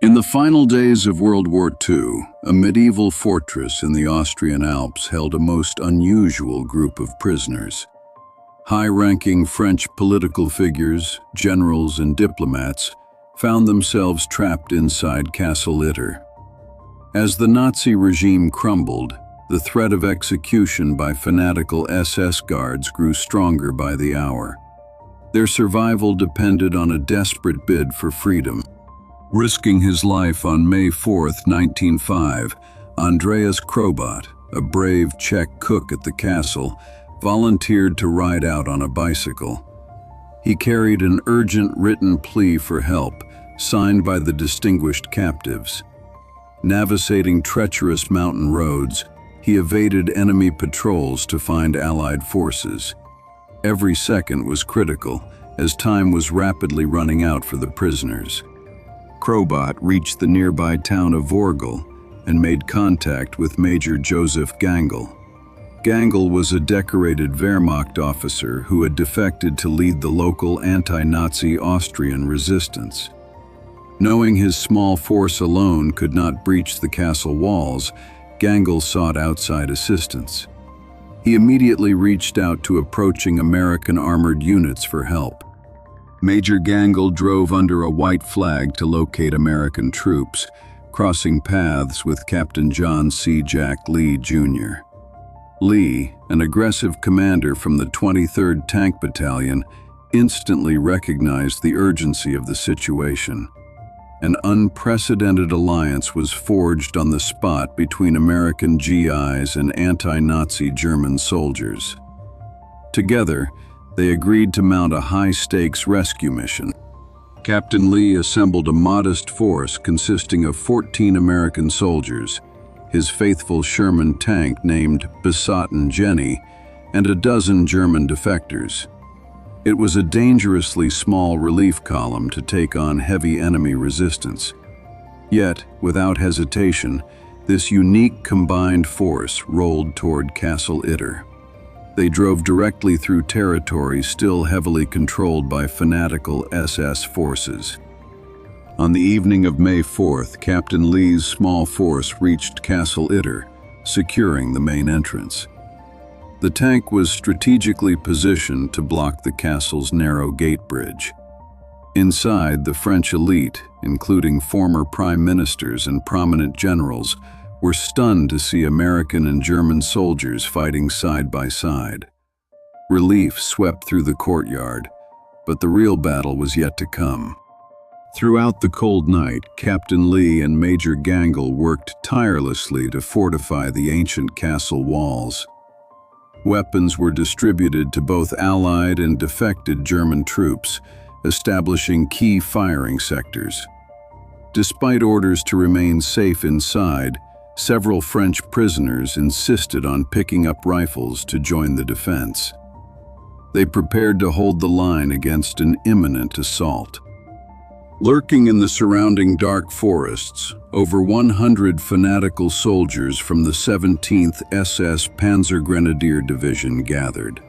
In the final days of World War II, a medieval fortress in the Austrian Alps held a most unusual group of prisoners. High-ranking French political figures, generals and diplomats found themselves trapped inside Castle Itter. As the Nazi regime crumbled, the threat of execution by fanatical SS guards grew stronger by the hour. Their survival depended on a desperate bid for freedom. Risking his life on May 4, 1905, Andreas Krobot, a brave Czech cook at the castle, volunteered to ride out on a bicycle. He carried an urgent written plea for help, signed by the distinguished captives. Navigating treacherous mountain roads, he evaded enemy patrols to find Allied forces. Every second was critical, as time was rapidly running out for the prisoners. Krobot reached the nearby town of Vorgl and made contact with Major Joseph Gangl. Gangl was a decorated Wehrmacht officer who had defected to lead the local anti-Nazi Austrian resistance. Knowing his small force alone could not breach the castle walls, Gangl sought outside assistance. He immediately reached out to approaching American armored units for help. Major Gangl drove under a white flag to locate American troops, crossing paths with Captain John C. Jack Lee, Jr. Lee, an aggressive commander from the 23rd Tank Battalion, instantly recognized the urgency of the situation. An unprecedented alliance was forged on the spot between American GIs and anti-Nazi German soldiers. Together, they agreed to mount a high-stakes rescue mission. Captain Lee assembled a modest force consisting of 14 American soldiers, his faithful Sherman tank named Besotten Jenny, and a dozen German defectors. It was a dangerously small relief column to take on heavy enemy resistance. Yet, without hesitation, this unique combined force rolled toward Castle Itter. They drove directly through territory still heavily controlled by fanatical SS forces. On the evening of May 4th, Captain Lee's small force reached Castle Itter, securing the main entrance. The tank was strategically positioned to block the castle's narrow gate bridge. Inside, the French elite, including former prime ministers and prominent generals, were stunned to see American and German soldiers fighting side by side. Relief swept through the courtyard, but the real battle was yet to come. Throughout the cold night, Captain Lee and Major Gangl worked tirelessly to fortify the ancient castle walls. Weapons were distributed to both Allied and defected German troops, establishing key firing sectors. Despite orders to remain safe inside, several French prisoners insisted on picking up rifles to join the defense. They prepared to hold the line against an imminent assault. Lurking in the surrounding dark forests, over 100 fanatical soldiers from the 17th SS Panzergrenadier Division gathered.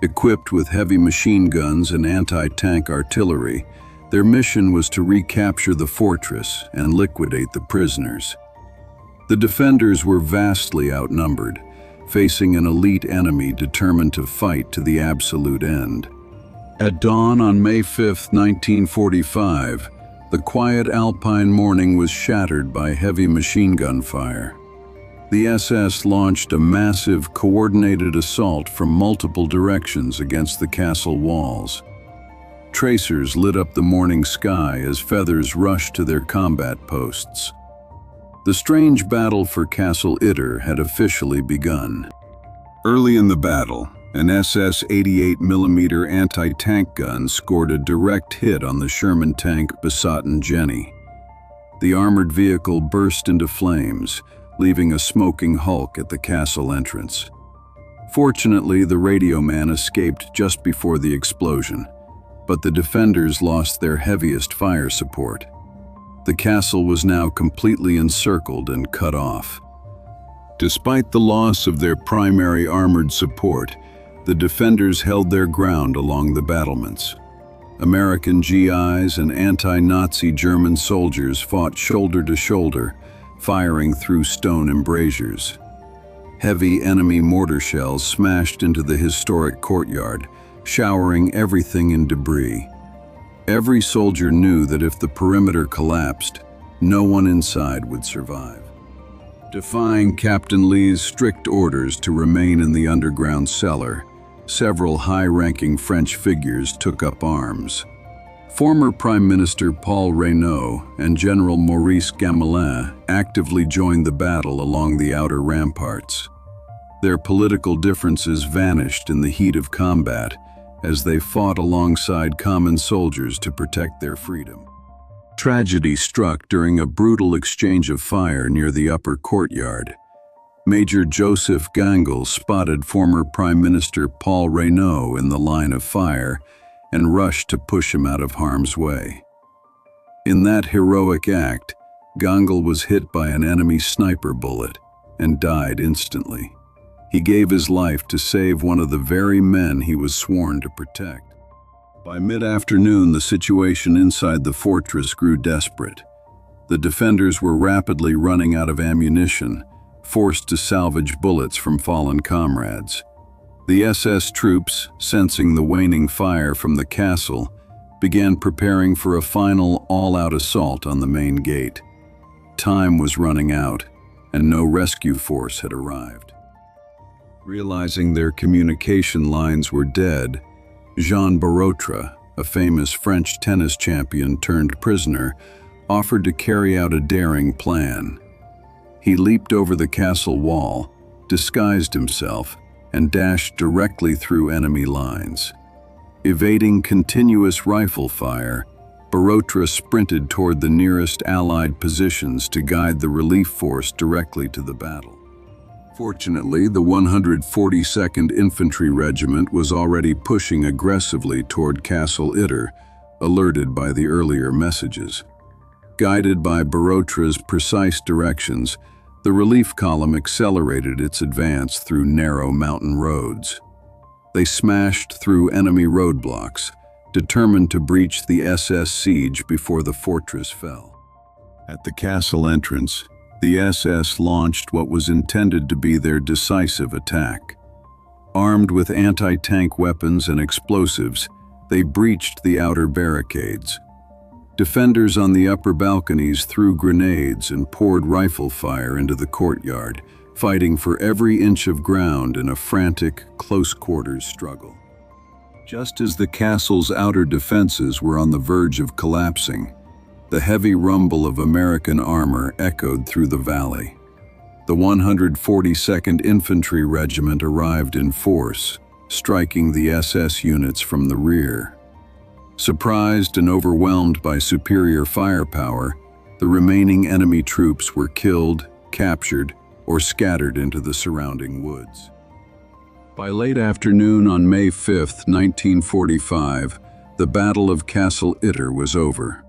Equipped with heavy machine guns and anti-tank artillery, their mission was to recapture the fortress and liquidate the prisoners. The defenders were vastly outnumbered, facing an elite enemy determined to fight to the absolute end. At dawn on May 5, 1945, the quiet alpine morning was shattered by heavy machine gun fire. The SS launched a massive, coordinated assault from multiple directions against the castle walls. Tracers lit up the morning sky as feathers rushed to their combat posts. The strange battle for Castle Itter had officially begun. Early in the battle, an SS 88mm anti-tank gun scored a direct hit on the Sherman tank Besotten Jenny. The armored vehicle burst into flames, leaving a smoking hulk at the castle entrance. Fortunately, the radio man escaped just before the explosion, but the defenders lost their heaviest fire support. The castle was now completely encircled and cut off. Despite the loss of their primary armored support, the defenders held their ground along the battlements. American GIs and anti-Nazi German soldiers fought shoulder to shoulder, firing through stone embrasures. Heavy enemy mortar shells smashed into the historic courtyard, showering everything in debris. Every soldier knew that if the perimeter collapsed, no one inside would survive. Defying Captain Lee's strict orders to remain in the underground cellar, several high-ranking French figures took up arms. Former Prime Minister Paul Reynaud and General Maurice Gamelin actively joined the battle along the outer ramparts. Their political differences vanished in the heat of combat as they fought alongside common soldiers to protect their freedom. Tragedy struck during a brutal exchange of fire near the upper courtyard. Major Joseph Gangel spotted former Prime Minister Paul Reynaud in the line of fire and rushed to push him out of harm's way. In that heroic act, Gangel was hit by an enemy sniper bullet and died instantly. He gave his life to save one of the very men he was sworn to protect. By mid-afternoon, the situation inside the fortress grew desperate. The defenders were rapidly running out of ammunition, forced to salvage bullets from fallen comrades. The SS troops, sensing the waning fire from the castle, began preparing for a final all-out assault on the main gate. Time was running out, and no rescue force had arrived. Realizing their communication lines were dead, Jean Barotra, a famous French tennis champion turned prisoner, offered to carry out a daring plan. He leaped over the castle wall, disguised himself, and dashed directly through enemy lines. Evading continuous rifle fire, Barotra sprinted toward the nearest Allied positions to guide the relief force directly to the battle. Fortunately, the 142nd Infantry Regiment was already pushing aggressively toward Castle Itter, alerted by the earlier messages. Guided by Barotra's precise directions, the relief column accelerated its advance through narrow mountain roads. They smashed through enemy roadblocks, determined to breach the SS siege before the fortress fell. At the castle entrance, the SS launched what was intended to be their decisive attack. Armed with anti-tank weapons and explosives, they breached the outer barricades. Defenders on the upper balconies threw grenades and poured rifle fire into the courtyard, fighting for every inch of ground in a frantic, close-quarters struggle. Just as the castle's outer defenses were on the verge of collapsing, the heavy rumble of American armor echoed through the valley. The 142nd Infantry Regiment arrived in force, striking the SS units from the rear. Surprised and overwhelmed by superior firepower, the remaining enemy troops were killed, captured, or scattered into the surrounding woods. By late afternoon on May 5, 1945, the Battle of Castle Itter was over.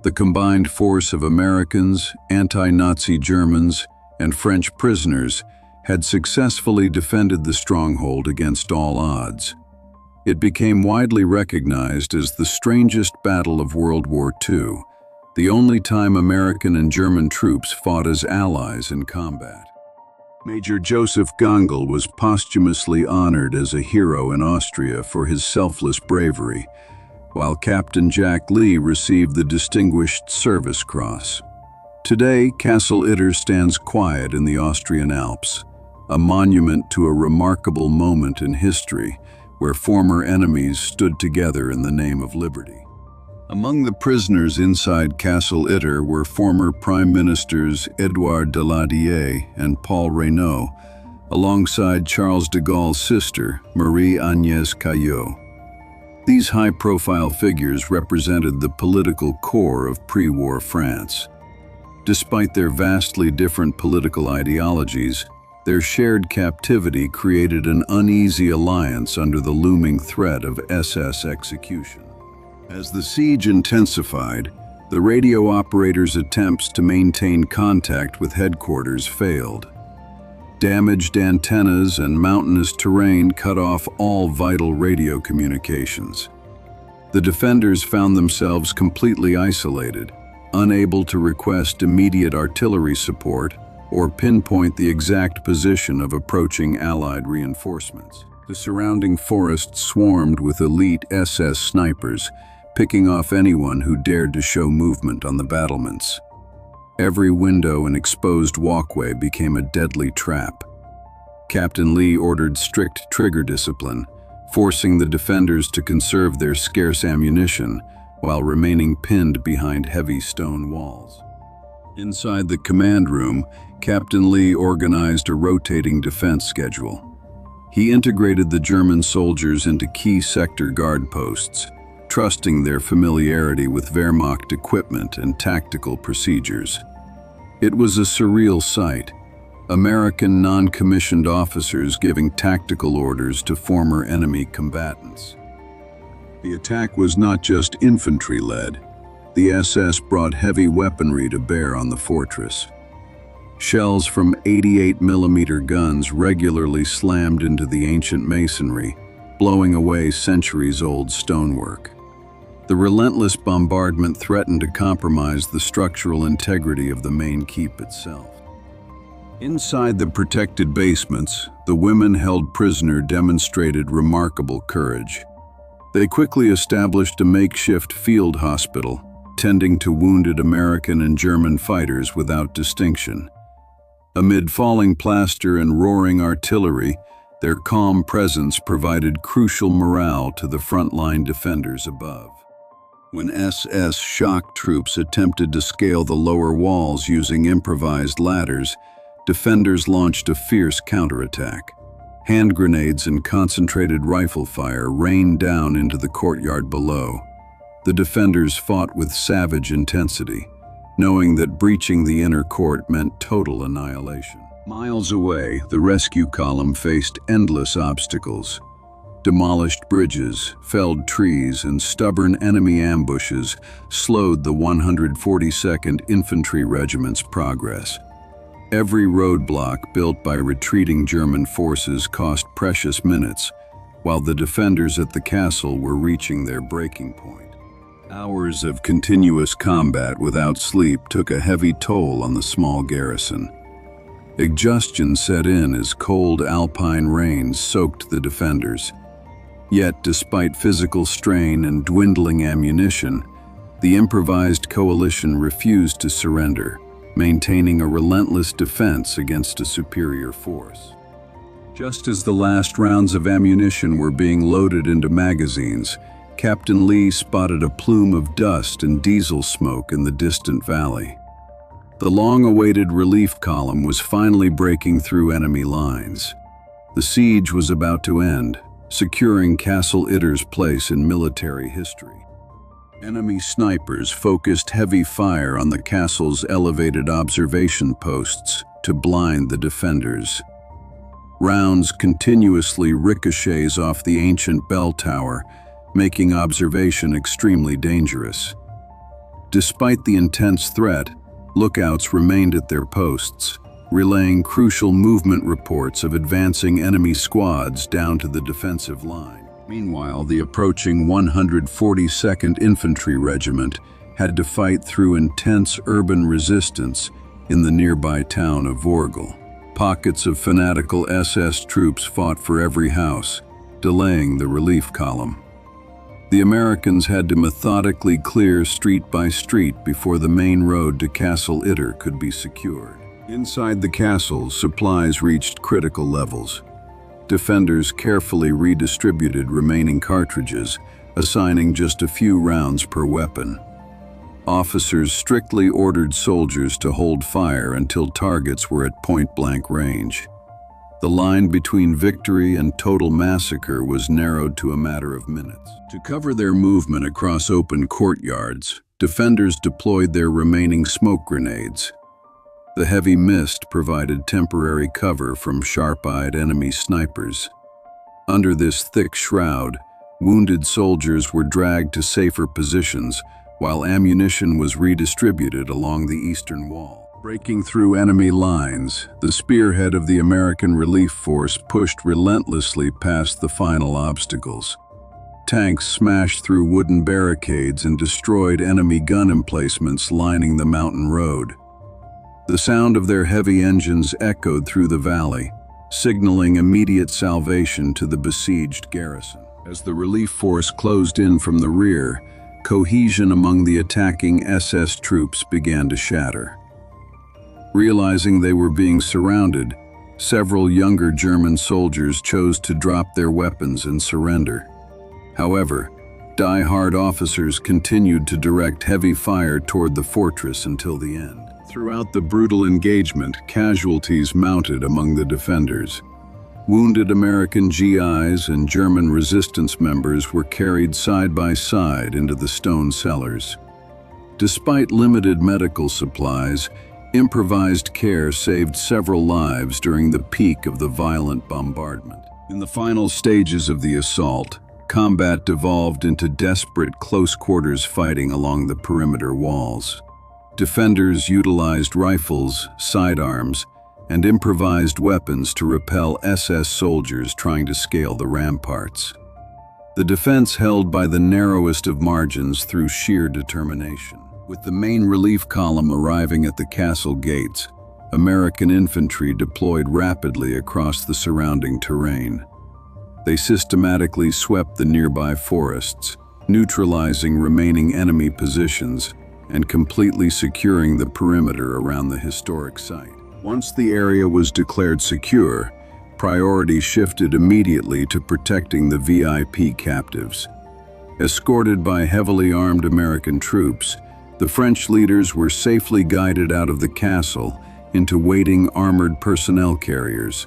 The combined force of Americans, anti-Nazi Germans, and French prisoners had successfully defended the stronghold against all odds. It became widely recognized as the strangest battle of World War II, the only time American and German troops fought as allies in combat. Major Joseph Gangel was posthumously honored as a hero in Austria for his selfless bravery, while Captain Jack Lee received the Distinguished Service Cross. Today, Castle Itter stands quiet in the Austrian Alps, a monument to a remarkable moment in history where former enemies stood together in the name of liberty. Among the prisoners inside Castle Itter were former Prime Ministers Édouard Daladier and Paul Reynaud, alongside Charles de Gaulle's sister, Marie-Agnès Caillot. These high-profile figures represented the political core of pre-war France. Despite their vastly different political ideologies, their shared captivity created an uneasy alliance under the looming threat of SS execution. As the siege intensified, the radio operator's attempts to maintain contact with headquarters failed. Damaged antennas and mountainous terrain cut off all vital radio communications. The defenders found themselves completely isolated, unable to request immediate artillery support or pinpoint the exact position of approaching Allied reinforcements. The surrounding forest swarmed with elite SS snipers, picking off anyone who dared to show movement on the battlements. Every window and exposed walkway became a deadly trap. Captain Lee ordered strict trigger discipline, forcing the defenders to conserve their scarce ammunition while remaining pinned behind heavy stone walls. Inside the command room, Captain Lee organized a rotating defense schedule. He integrated the German soldiers into key sector guard posts, trusting their familiarity with Wehrmacht equipment and tactical procedures. It was a surreal sight, American non-commissioned officers giving tactical orders to former enemy combatants. The attack was not just infantry-led. The SS brought heavy weaponry to bear on the fortress. Shells from 88mm guns regularly slammed into the ancient masonry, blowing away centuries-old stonework. The relentless bombardment threatened to compromise the structural integrity of the main keep itself. Inside the protected basements, the women held prisoner demonstrated remarkable courage. They quickly established a makeshift field hospital, tending to wounded American and German fighters without distinction. Amid falling plaster and roaring artillery, their calm presence provided crucial morale to the frontline defenders above. When SS shock troops attempted to scale the lower walls using improvised ladders, defenders launched a fierce counterattack. Hand grenades and concentrated rifle fire rained down into the courtyard below. The defenders fought with savage intensity, knowing that breaching the inner court meant total annihilation. Miles away, the rescue column faced endless obstacles. Demolished bridges, felled trees, and stubborn enemy ambushes slowed the 142nd Infantry Regiment's progress. Every roadblock built by retreating German forces cost precious minutes, while the defenders at the castle were reaching their breaking point. Hours of continuous combat without sleep took a heavy toll on the small garrison. Exhaustion set in as cold alpine rains soaked the defenders. Yet, despite physical strain and dwindling ammunition, the improvised coalition refused to surrender, maintaining a relentless defense against a superior force. Just as the last rounds of ammunition were being loaded into magazines, Captain Lee spotted a plume of dust and diesel smoke in the distant valley. The long-awaited relief column was finally breaking through enemy lines. The siege was about to end, securing Castle Itter's place in military history. Enemy snipers focused heavy fire on the castle's elevated observation posts to blind the defenders. Rounds continuously ricochets off the ancient bell tower, making observation extremely dangerous. Despite the intense threat, lookouts remained at their posts, relaying crucial movement reports of advancing enemy squads down to the defensive line. Meanwhile, the approaching 142nd Infantry Regiment had to fight through intense urban resistance in the nearby town of Vorgel. Pockets of fanatical SS troops fought for every house, delaying the relief column. The Americans had to methodically clear street by street before the main road to Castle Itter could be secured. Inside the castle, supplies reached critical levels. Defenders carefully redistributed remaining cartridges, assigning just a few rounds per weapon. Officers strictly ordered soldiers to hold fire until targets were at point-blank range. The line between victory and total massacre was narrowed to a matter of minutes. To cover their movement across open courtyards, defenders deployed their remaining smoke grenades. The heavy mist provided temporary cover from sharp-eyed enemy snipers. Under this thick shroud, wounded soldiers were dragged to safer positions, while ammunition was redistributed along the eastern wall. Breaking through enemy lines, the spearhead of the American relief force pushed relentlessly past the final obstacles. Tanks smashed through wooden barricades and destroyed enemy gun emplacements lining the mountain road. The sound of their heavy engines echoed through the valley, signaling immediate salvation to the besieged garrison. As the relief force closed in from the rear, cohesion among the attacking SS troops began to shatter. Realizing they were being surrounded, several younger German soldiers chose to drop their weapons and surrender. However, die-hard officers continued to direct heavy fire toward the fortress until the end. Throughout the brutal engagement, casualties mounted among the defenders. Wounded American GIs and German resistance members were carried side by side into the stone cellars. Despite limited medical supplies, improvised care saved several lives during the peak of the violent bombardment. In the final stages of the assault, combat devolved into desperate close-quarters fighting along the perimeter walls. Defenders utilized rifles, sidearms, and improvised weapons to repel SS soldiers trying to scale the ramparts. The defense held by the narrowest of margins through sheer determination. With the main relief column arriving at the castle gates, American infantry deployed rapidly across the surrounding terrain. They systematically swept the nearby forests, neutralizing remaining enemy positions and completely securing the perimeter around the historic site. Once the area was declared secure, priority shifted immediately to protecting the VIP captives. Escorted by heavily armed American troops, the French leaders were safely guided out of the castle into waiting armored personnel carriers,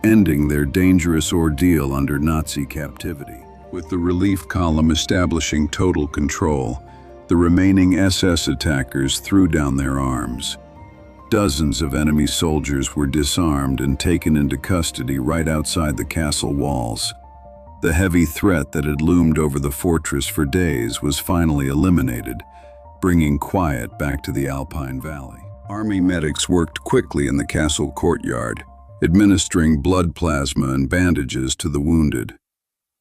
ending their dangerous ordeal under Nazi captivity. With the relief column establishing total control, the remaining SS attackers threw down their arms. Dozens of enemy soldiers were disarmed and taken into custody right outside the castle walls. The heavy threat that had loomed over the fortress for days was finally eliminated, bringing quiet back to the Alpine Valley. Army medics worked quickly in the castle courtyard, administering blood plasma and bandages to the wounded.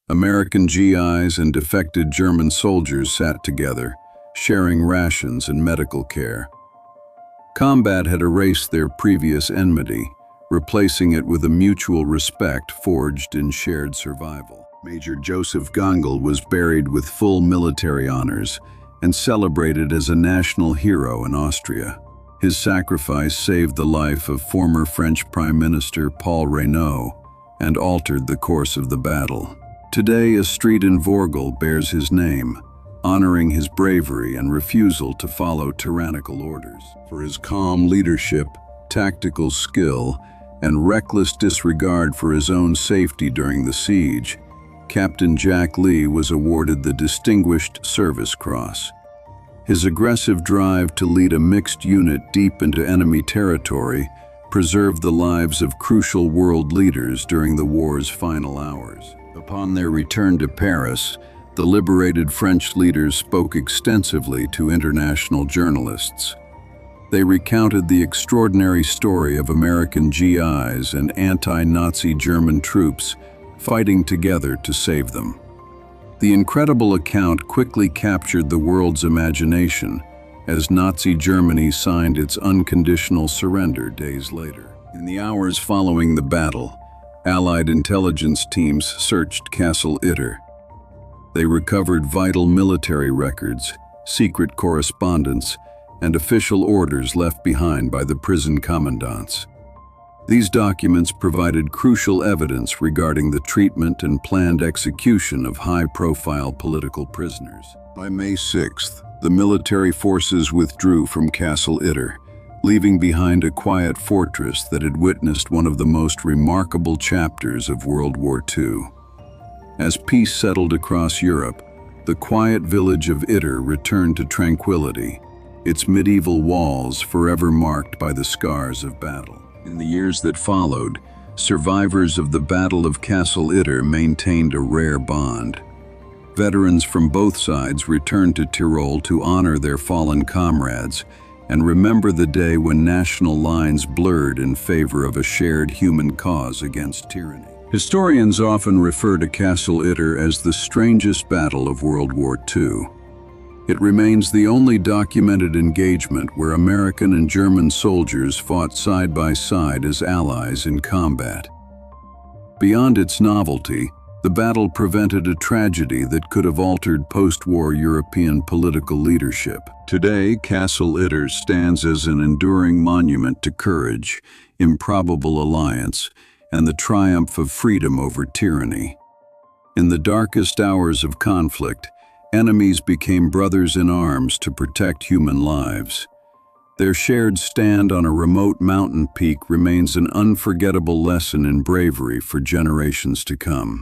American GIs and defected German soldiers sat together, sharing rations and medical care. Combat had erased their previous enmity, replacing it with a mutual respect forged in shared survival. Major Joseph Gangl was buried with full military honors and celebrated as a national hero in Austria. His sacrifice saved the life of former French Prime Minister Paul Reynaud and altered the course of the battle. Today, a street in Vorgl bears his name, honoring his bravery and refusal to follow tyrannical orders. For his calm leadership, tactical skill, and reckless disregard for his own safety during the siege, Captain Jack Lee was awarded the Distinguished Service Cross. His aggressive drive to lead a mixed unit deep into enemy territory preserved the lives of crucial world leaders during the war's final hours. Upon their return to Paris, the liberated French leaders spoke extensively to international journalists. They recounted the extraordinary story of American GIs and anti-Nazi German troops fighting together to save them. The incredible account quickly captured the world's imagination as Nazi Germany signed its unconditional surrender days later. In the hours following the battle, Allied intelligence teams searched Castle Itter. They recovered vital military records, secret correspondence, and official orders left behind by the prison commandants. These documents provided crucial evidence regarding the treatment and planned execution of high-profile political prisoners. By May 6th, the military forces withdrew from Castle Itter, leaving behind a quiet fortress that had witnessed one of the most remarkable chapters of World War II. As peace settled across Europe, the quiet village of Itter returned to tranquility, its medieval walls forever marked by the scars of battle. In the years that followed, survivors of the Battle of Castle Itter maintained a rare bond. Veterans from both sides returned to Tyrol to honor their fallen comrades and remember the day when national lines blurred in favor of a shared human cause against tyranny. Historians often refer to Castle Itter as the strangest battle of World War II. It remains the only documented engagement where American and German soldiers fought side by side as allies in combat. Beyond its novelty, the battle prevented a tragedy that could have altered post-war European political leadership. Today, Castle Itter stands as an enduring monument to courage, improbable alliance, and the triumph of freedom over tyranny. In the darkest hours of conflict, enemies became brothers in arms to protect human lives. Their shared stand on a remote mountain peak remains an unforgettable lesson in bravery for generations to come.